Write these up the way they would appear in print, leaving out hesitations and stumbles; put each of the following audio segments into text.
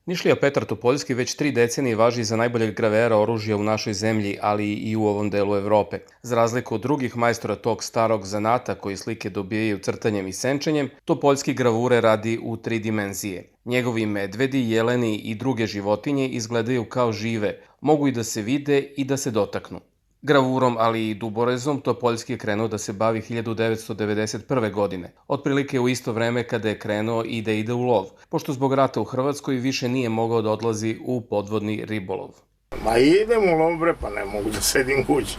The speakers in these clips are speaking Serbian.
Nišlija Petar Topoljski već 3 decenije važi za najboljeg gravera oružja u našoj zemlji, ali i u ovom delu Evrope. Za razliku od drugih majstora tog starog zanata koji slike dobijaju crtanjem i senčenjem, Topoljski gravure radi u 3 dimenzije. Njegovi medvedi, jeleni i druge životinje izgledaju kao žive, mogu i da se vide i da se dotaknu. Gravurom, ali i duborezom, Topoljski je krenuo da se bavi 1991. godine, otprilike u isto vreme kada je krenuo i da ide u lov, pošto zbog rata u Hrvatskoj više nije mogao da odlazi u podvodni ribolov. Ma idem u lov, bre, pa ne mogu da sedim kući.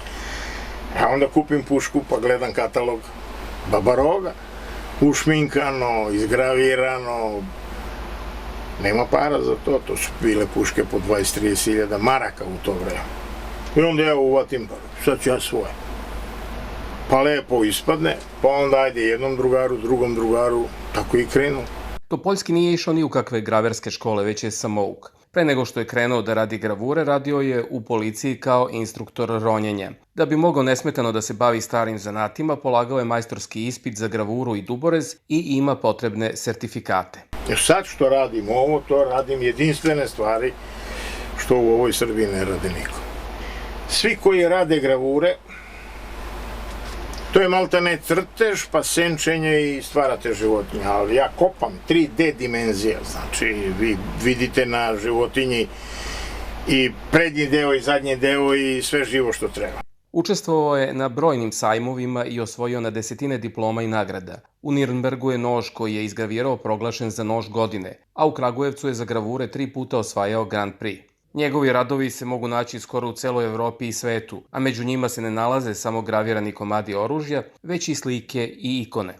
A onda kupim pušku pa gledam katalog Babaroga, ušminkano, izgravirano. Nema para za to, to su bile puške po 20-30 hiljada maraka u to vreme. I onda ja uvatim, sad ću ja svoje. Pa lepo ispadne, pa onda ajde jednom drugaru, drugom drugaru, tako i krenu. Topoljski nije išao ni u kakve graverske škole, već je samouk. Pre nego što je krenuo da radi gravure, radio je u policiji kao instruktor ronjenja. Da bi mogao nesmetano da se bavi starim zanatima, polagao je majstorski ispit za gravuru i duborez i ima potrebne sertifikate. Sad što radim ovo, to radim jedinstvene stvari što u ovoj Srbiji ne radi niko. Svi koji rade gravure, to je maltene crtež, pa senčenje i stvarate životinje, ali ja kopam 3D dimenzija, znači vi vidite na životinji i prednji deo i zadnji deo i sve živo što treba. Učestvovao je na brojnim sajmovima i osvojio na desetine diploma i nagrada. U Nirnbergu je nož koji je izgravirao proglašen za nož godine, a u Kragujevcu je za gravure 3 puta osvajao Grand Prix. Njegovi radovi se mogu naći skoro u celoj Evropi i svetu, a među njima se ne nalaze samo gravirani komadi oružja, već i slike i ikone.